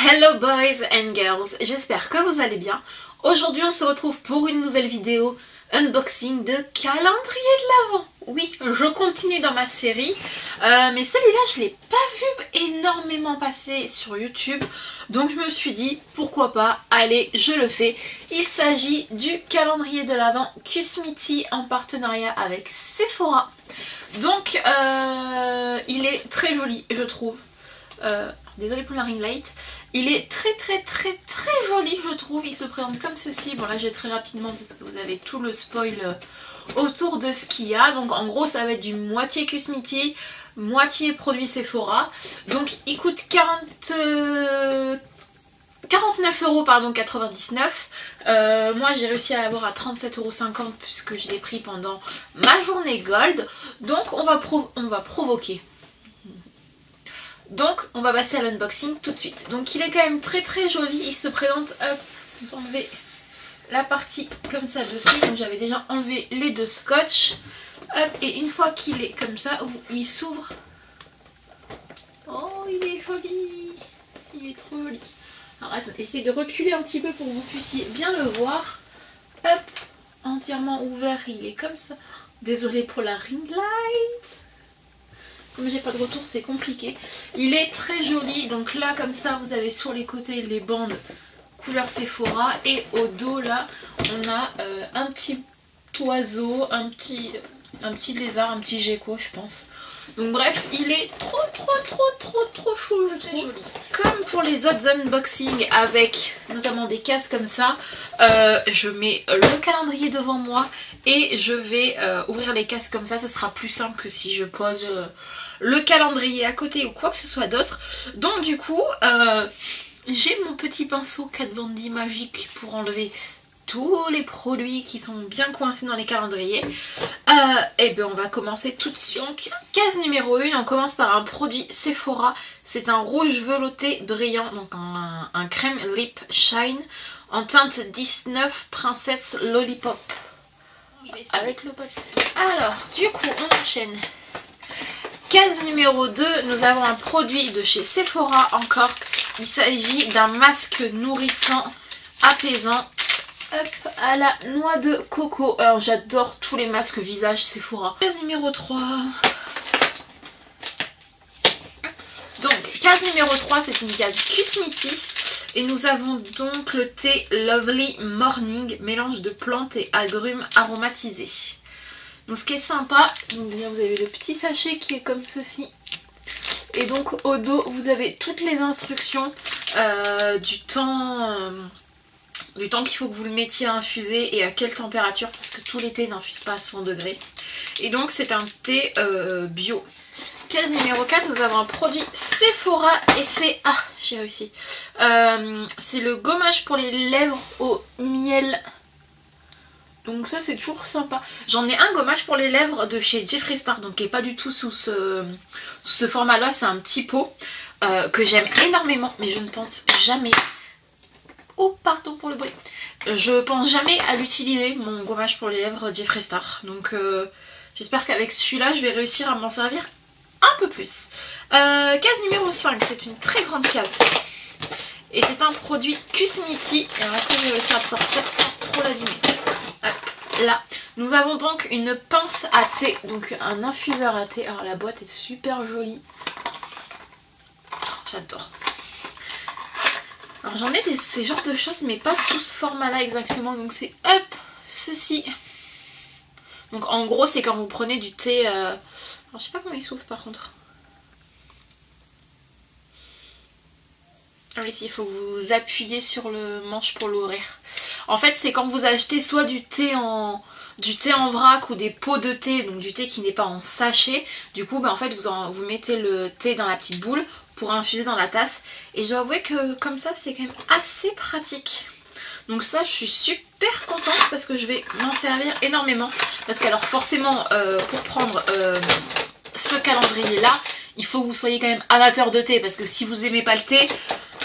Hello boys and girls, j'espère que vous allez bien. Aujourd'hui on se retrouve pour une nouvelle vidéo unboxing de calendrier de l'Avent. Oui, je continue dans ma série, mais celui-là je l'ai pas vu énormément passer sur YouTube. Donc je me suis dit pourquoi pas, allez je le fais. Il s'agit du calendrier de l'Avent Kusmiti en partenariat avec Sephora. Donc il est très joli je trouve. Désolée pour la ring light. Il est très joli je trouve. Il se présente comme ceci. Bon là j'ai très rapidement parce que vous avez tout le spoil autour de ce qu'il y a. Donc en gros ça va être du moitié Kusmiti, moitié produit Sephora. Donc il coûte 49,99 € pardon. Moi j'ai réussi à l'avoir à 37,50 € puisque je l'ai pris pendant ma journée gold. Donc on va provoquer. Donc on va passer à l'unboxing tout de suite. Donc il est quand même très joli. Il se présente, hop, vous enlevez la partie comme ça dessus. Donc j'avais déjà enlevé les deux scotch. Hop, et une fois qu'il est comme ça, il s'ouvre. Oh il est joli. Il est trop joli. Alors attends, essayez de reculer un petit peu pour que vous puissiez bien le voir. Hop, entièrement ouvert, il est comme ça. Désolée pour la ring light. Comme j'ai pas de retour c'est compliqué. Il est très joli. Donc là comme ça vous avez sur les côtés les bandes couleur Sephora. Et au dos là on a un petit oiseau, un petit lézard, un petit gecko je pense. Donc bref il est trop chou, très joli. Comme pour les autres unboxings avec notamment des cases comme ça, je mets le calendrier devant moi et je vais ouvrir les cases comme ça. Ce sera plus simple que si je pose le calendrier à côté ou quoi que ce soit d'autre. Donc du coup j'ai mon petit pinceau Kat Von D magique pour enlever tous les produits qui sont bien coincés dans les calendriers. Et bien on va commencer tout de suite. Donc case numéro 1, on commence par un produit Sephora. C'est un rouge velouté brillant, donc un crème lip shine en teinte 19 Princesse Lollipop. Avec le papier. Alors du coup on enchaîne. Case numéro 2, nous avons un produit de chez Sephora encore. Il s'agit d'un masque nourrissant, apaisant, hop, à la noix de coco. Alors j'adore tous les masques visage Sephora. Case numéro 3. Donc case numéro 3, c'est une case Kusmiti. Et nous avons donc le thé Lovely Morning, mélange de plantes et agrumes aromatisés. Donc ce qui est sympa, donc vous avez le petit sachet qui est comme ceci. Et donc au dos vous avez toutes les instructions du temps qu'il faut que vous le mettiez à infuser et à quelle température, parce que tous les thés n'infusent pas à 100 degrés. Et donc c'est un thé bio. Case numéro 4, nous avons un produit Sephora et c'est... Ah, j'ai réussi. C'est le gommage pour les lèvres au miel. Donc ça c'est toujours sympa. J'en ai un gommage pour les lèvres de chez Jeffree Star, donc qui n'est pas du tout sous ce format là. C'est un petit pot que j'aime énormément, mais je ne pense jamais... Oh pardon pour le bruit. Je pense jamais à l'utiliser, mon gommage pour les lèvres Jeffree Star. Donc j'espère qu'avec celui-là je vais réussir à m'en servir un peu plus. Case numéro 5, c'est une très grande case. Et c'est un produit Kusmiti. Et alors est-ce que je vais réussir à le sortir sans trop l'abîmer? Là, nous avons donc une pince à thé, donc un infuseur à thé. Alors la boîte est super jolie. J'adore. Alors j'en ai ces genres de choses, mais pas sous ce format là exactement. Donc c'est hop, ceci. Donc en gros c'est quand vous prenez du thé... Alors je sais pas comment il s'ouvre par contre. Ah oui, il faut que vous appuyez sur le manche pour l'ouvrir. En fait c'est quand vous achetez soit du thé en vrac ou des pots de thé, donc du thé qui n'est pas en sachet. Du coup en fait vous mettez le thé dans la petite boule pour infuser dans la tasse. Et je dois avouer que comme ça c'est quand même assez pratique. Donc ça je suis super contente parce que je vais m'en servir énormément. Parce qu'alors forcément pour prendre ce calendrier là, il faut que vous soyez quand même amateur de thé. Parce que si vous aimez pas le thé...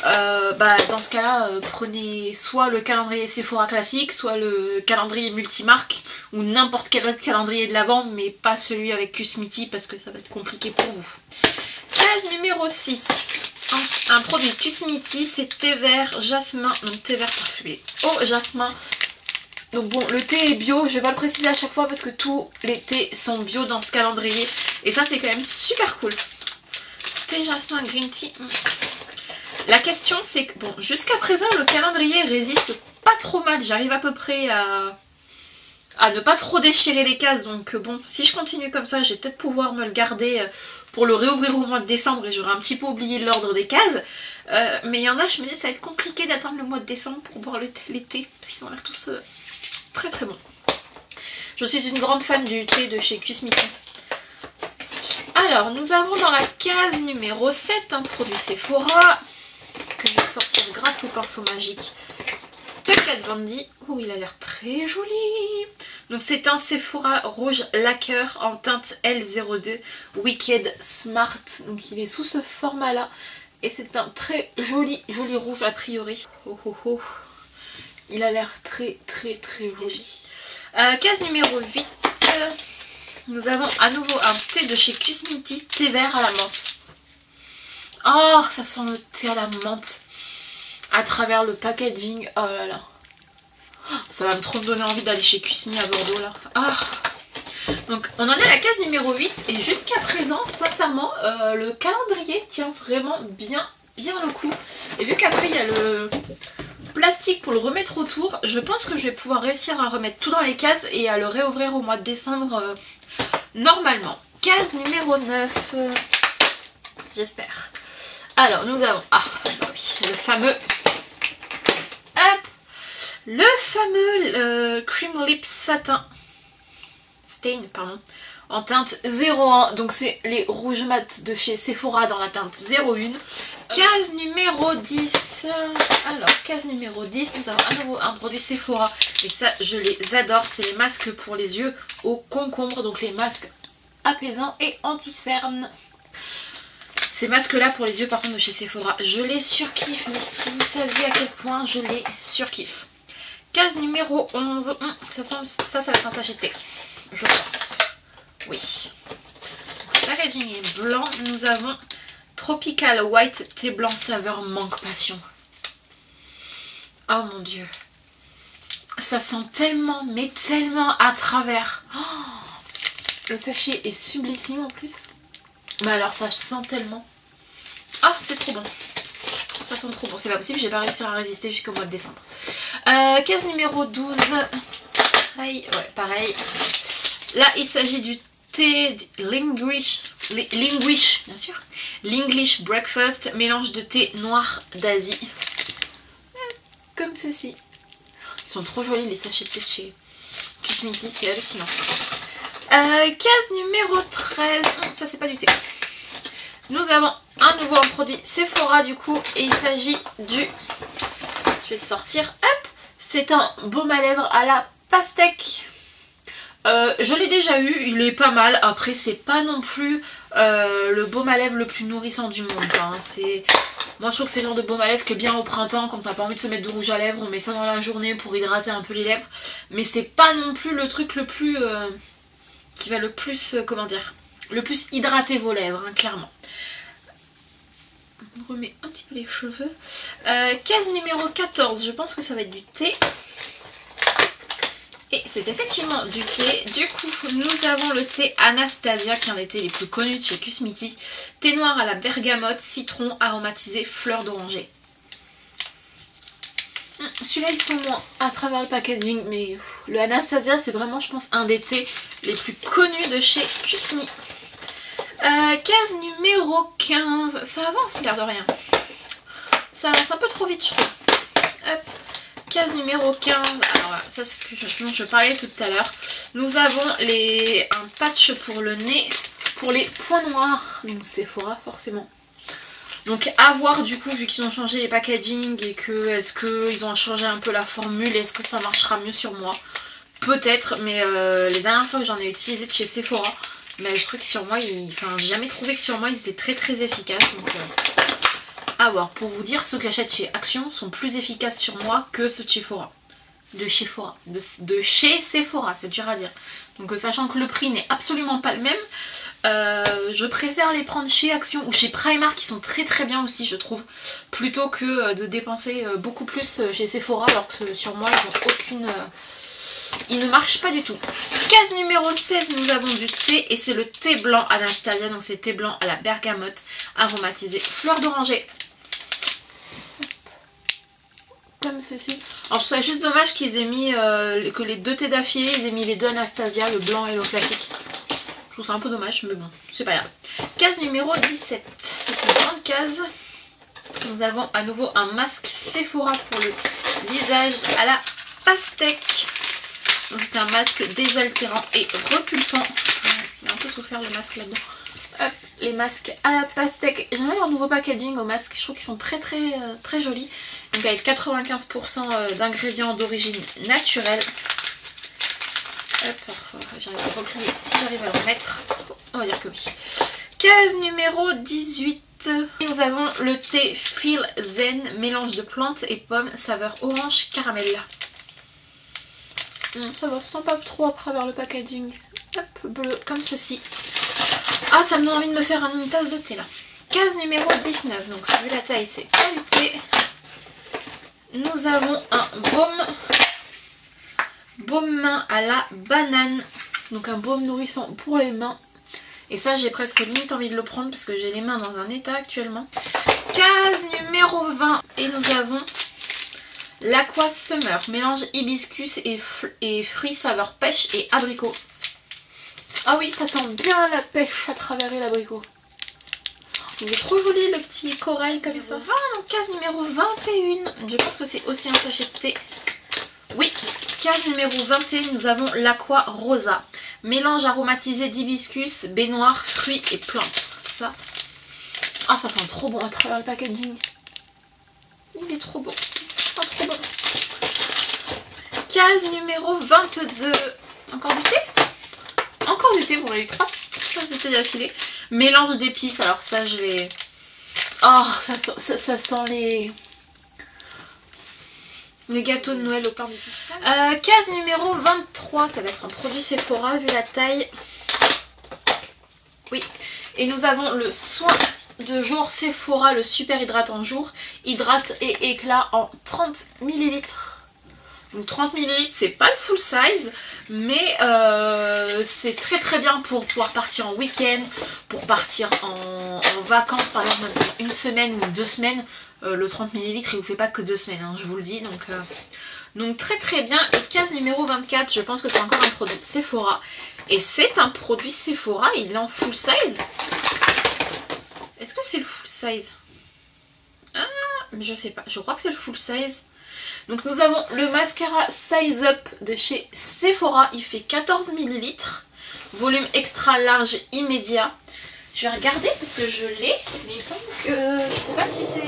dans ce cas là prenez soit le calendrier Sephora classique, soit le calendrier multimarque ou n'importe quel autre calendrier de l'Avent, mais pas celui avec Kusmiti parce que ça va être compliqué pour vous. Case numéro 6, un un produit Cusmiti, c'est thé vert jasmin, donc thé vert parfumé au jasmin. Donc bon, le thé est bio, je vais pas le préciser à chaque fois parce que tous les thés sont bio dans ce calendrier. Et ça c'est quand même super cool. Thé jasmin green tea. La question c'est que, bon, jusqu'à présent le calendrier résiste pas trop mal. J'arrive à peu près à ne pas trop déchirer les cases. Donc bon, si je continue comme ça, je vais peut-être pouvoir me le garder pour le réouvrir au mois de décembre. Et j'aurai un petit peu oublié l'ordre des cases. Mais il y en a, je me dis, ça va être compliqué d'attendre le mois de décembre pour boire les thés. Parce qu'ils ont l'air tous... très très bon. Je suis une grande fan du thé de chez Cusmiti. Alors, nous avons dans la case numéro 7 un produit Sephora que je vais sortir grâce au pinceau magique de Kat Von D. Oh, il a l'air très joli. Donc c'est un Sephora rouge lacquer en teinte L02 Wicked Smart. Donc il est sous ce format là. Et c'est un très joli rouge a priori. Oh oh oh. Il a l'air très très très joli. Case numéro 8. Nous avons à nouveau un thé de chez Cusmiti, thé vert à la menthe. Oh, ça sent le thé à la menthe à travers le packaging. Oh là là. Ça va me trop donner envie d'aller chez Cusmi à Bordeaux là. Ah. Donc on en est à la case numéro 8 et jusqu'à présent, sincèrement, le calendrier tient vraiment bien le coup. Et vu qu'après il y a le plastique pour le remettre autour, je pense que je vais pouvoir réussir à remettre tout dans les cases et à le réouvrir au mois de décembre normalement. Case numéro 9, j'espère. Alors nous avons, ah bah oui, le fameux, hop, le fameux Cream Lip Satin Stain, pardon, en teinte 01, donc c'est les rouges mat de chez Sephora dans la teinte 01. Case numéro 10, alors case numéro 10, nous avons à nouveau un produit Sephora et ça je les adore, c'est les masques pour les yeux au concombre, donc les masques apaisants et anti-cernes. Ces masques là pour les yeux par contre de chez Sephora, je les surkiffe, mais si vous saviez à quel point je les surkiffe. Case numéro 11, ça va être un sachet de thé, je pense, oui. Le packaging est blanc, nous avons Tropical White thé blanc saveur mangue passion. Oh mon dieu. Ça sent tellement, mais tellement à travers. Oh, le sachet est sublissime en plus. Mais alors ça sent tellement. Ah, c'est trop bon. Ça sent trop bon, c'est pas possible, j'ai pas réussi à résister jusqu'au mois de décembre. Case numéro 12. Ouais, pareil. Là, il s'agit du thé Linglish, bien sûr. L'English Breakfast, mélange de thé noir d'Asie. Comme ceci. Ils sont trop jolis les sachets de thé de chez Cusmiti, c'est hallucinant. Case numéro 13. Ça c'est pas du thé. Nous avons un nouveau produit Sephora du coup. Et il s'agit du... Je vais le sortir. Hop. C'est un baume à lèvres à la pastèque. Je l'ai déjà eu, il est pas mal. Après c'est pas non plus le baume à lèvres le plus nourrissant du monde hein. Moi je trouve que c'est le genre de baume à lèvres que bien au printemps, quand t'as pas envie de se mettre de rouge à lèvres, on met ça dans la journée pour hydrater un peu les lèvres. Mais c'est pas non plus le truc le plus qui va le plus, comment dire, le plus hydrater vos lèvres hein, clairement. On remet un petit peu les cheveux. Case numéro 14, je pense que ça va être du thé. Et c'est effectivement du thé. Du coup, nous avons le thé Anastasia, qui est un des thés les plus connus de chez Cusmiti. Thé noir à la bergamote, citron, aromatisé, fleur d'oranger. Celui-là, il sent moins à travers le packaging, mais le Anastasia, c'est vraiment, je pense, un des thés les plus connus de chez Cusmi. Case numéro 15. Ça avance, l'air de rien. Ça avance un peu trop vite, je trouve. Hop. Case numéro 15, alors voilà, ça c'est ce dont je parlais tout à l'heure. Nous avons un patch pour le nez, pour les points noirs, donc Sephora forcément. Donc à voir du coup, vu qu'ils ont changé les packaging et que est-ce qu'ils ont changé un peu la formule, est-ce que ça marchera mieux sur moi? Peut-être, mais les dernières fois que j'en ai utilisé de chez Sephora, mais je trouve que sur moi, enfin j'ai jamais trouvé que sur moi ils étaient très très efficaces. Donc à voir. Pour vous dire, ceux que j'achète chez Action sont plus efficaces sur moi que ceux de chez Sephora. De chez Sephora, c'est dur à dire. Donc sachant que le prix n'est absolument pas le même, je préfère les prendre chez Action ou chez Primark qui sont très très bien aussi je trouve, plutôt que de dépenser beaucoup plus chez Sephora alors que sur moi ils ont aucune... ils ne marchent pas du tout. Case numéro 16, nous avons du thé et c'est le thé blanc Anastasia, donc c'est thé blanc à la bergamote aromatisé fleur d'oranger. Comme ceci. Alors je trouve ça juste dommage qu'ils aient mis que les deux thés d'affilée, ils aient mis les deux Anastasia, le blanc et le classique. Je trouve ça un peu dommage, mais bon, c'est pas grave. Case numéro 17. C'est une grande case. Nous avons à nouveau un masque Sephora pour le visage à la pastèque. C'est un masque désaltérant et repulpant. Il a un peu souffert le masque là-dedans. Hop, les masques à la pastèque. J'aime bien leur nouveau packaging aux masques. Je trouve qu'ils sont très jolis. Donc avec 95% d'ingrédients d'origine naturelle. Hop, j'arrive à replier si j'arrive à le remettre. On va dire que oui. Case numéro 18. Nous avons le thé Feel Zen, mélange de plantes et pommes, saveur orange caramel. Ça va, sent pas trop à travers le packaging. Hop, bleu, comme ceci. Ah, ça me donne envie de me faire une tasse de thé là. Case numéro 19. Donc, vu la taille, c'est pas du thé. Nous avons un baume main à la banane. Donc, un baume nourrissant pour les mains. Et ça, j'ai presque limite envie de le prendre parce que j'ai les mains dans un état actuellement. Case numéro 20. Et nous avons l'Aqua Summer, mélange hibiscus et fruits saveur pêche et abricot. Ah oui, ça sent bien la pêche à travers l'abricot. Il est trop joli le petit corail comme ça. 20, donc case numéro 21. Je pense que c'est aussi un sachet de thé. Oui, case numéro 21, nous avons l'Aqua Rosa. Mélange aromatisé d'hibiscus, baignoire, fruits et plantes. Ça. Ah, ça sent trop bon à travers le packaging. Il est trop beau. Oh, trop bon. Case numéro 22. Encore du thé? Encore du thé, vous voyez 3 tasses de thé d'affilée. Mélange d'épices, alors ça je vais... Oh, ça sent les gâteaux de Noël au pain d'épices. Case numéro 23, ça va être un produit Sephora vu la taille. Oui, et nous avons le soin de jour Sephora, le super hydratant jour, hydrate et éclat en 30 ml. Donc 30 ml, c'est pas le full size, mais c'est très très bien pour pouvoir partir en week-end, pour partir en vacances, par exemple une semaine ou 2 semaines. Le 30 ml il vous fait pas que 2 semaines, hein, je vous le dis, donc très très bien. Et case numéro 24, je pense que c'est encore un produit Sephora, et c'est un produit Sephora, il est en full size. Est-ce que c'est le full size? Ah, mais je sais pas, je crois que c'est le full size. Donc nous avons le mascara Size Up de chez Sephora, il fait 14 ml, volume extra large immédiat. Je vais regarder parce que je l'ai, mais il me semble que... je sais pas si c'est...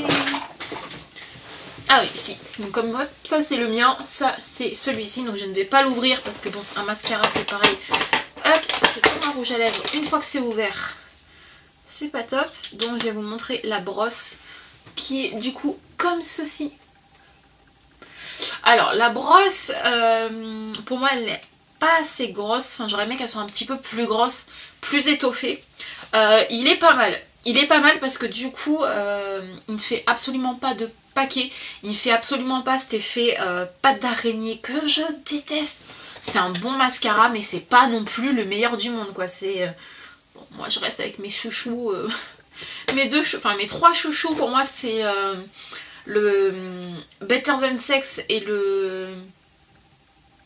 Ah oui, si. Donc comme moi, ça c'est le mien, ça c'est celui-ci, donc je ne vais pas l'ouvrir parce que bon, un mascara c'est pareil. Hop, c'est comme un rouge à lèvres, une fois que c'est ouvert, c'est pas top. Donc je vais vous montrer la brosse qui est du coup comme ceci. Alors la brosse, pour moi elle n'est pas assez grosse, enfin, j'aurais aimé qu'elle soit un petit peu plus grosse, plus étoffée. Il est pas mal. Il est pas mal parce que du coup il ne fait absolument pas de paquet. Il ne fait absolument pas cet effet pâte d'araignée que je déteste. C'est un bon mascara mais c'est pas non plus le meilleur du monde quoi. C'est bon, moi je reste avec mes chouchous. Mes 3 chouchous pour moi c'est le Better Than Sex et le...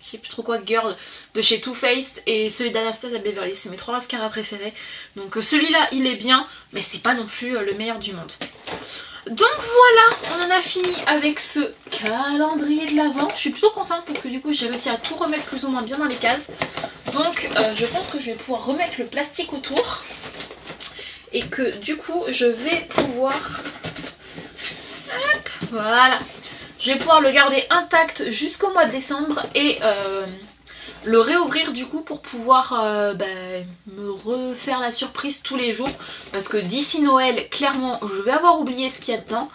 je sais plus trop quoi, Girl de chez Too Faced et celui d'Anastasia Beverly. C'est mes 3 mascaras préférés. Donc celui-là il est bien mais c'est pas non plus le meilleur du monde. Donc voilà, on en a fini avec ce calendrier de l'Avent. Je suis plutôt contente parce que du coup j'ai réussi à tout remettre plus ou moins bien dans les cases. Donc je pense que je vais pouvoir remettre le plastique autour. Et que du coup je vais pouvoir... Hop, voilà. Je vais pouvoir le garder intact jusqu'au mois de décembre et le réouvrir du coup pour pouvoir me refaire la surprise tous les jours. Parce que d'ici Noël, clairement, je vais avoir oublié ce qu'il y a dedans.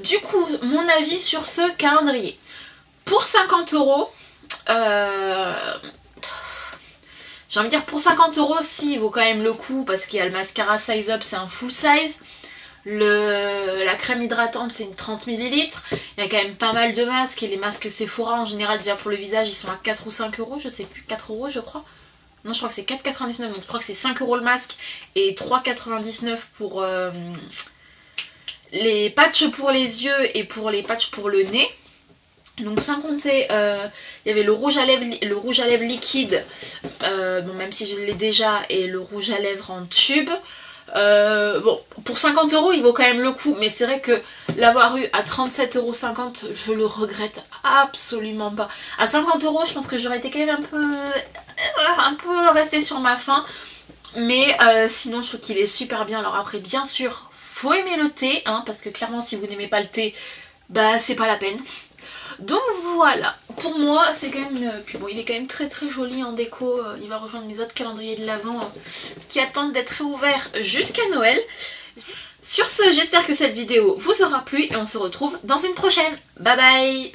Du coup, mon avis sur ce calendrier. Pour 50 €, j'ai envie de dire pour 50 € si, il vaut quand même le coup parce qu'il y a le mascara Size Up, c'est un full size. La crème hydratante c'est une 30 ml. Il y a quand même pas mal de masques et les masques Sephora en général déjà pour le visage ils sont à 4 ou 5 €, je sais plus, 4 € je crois. Non je crois que c'est 4,99 donc je crois que c'est 5 € le masque et 3,99 pour les patchs pour les yeux et pour les patchs pour le nez. Donc sans compter, il y avait le rouge à lèvres liquide, bon, même si je l'ai déjà, et le rouge à lèvres en tube. Bon, pour 50 € il vaut quand même le coup, mais c'est vrai que l'avoir eu à 37,50 € je le regrette absolument pas. À 50 € je pense que j'aurais été quand même un peu restée sur ma faim, mais sinon je trouve qu'il est super bien. Alors après bien sûr faut aimer le thé, hein, parce que clairement si vous n'aimez pas le thé, bah c'est pas la peine. Donc voilà, pour moi c'est quand même, puis bon il est quand même très très joli en déco, il va rejoindre mes autres calendriers de l'Avent qui attendent d'être ouverts jusqu'à Noël. Sur ce, j'espère que cette vidéo vous aura plu et on se retrouve dans une prochaine. Bye bye.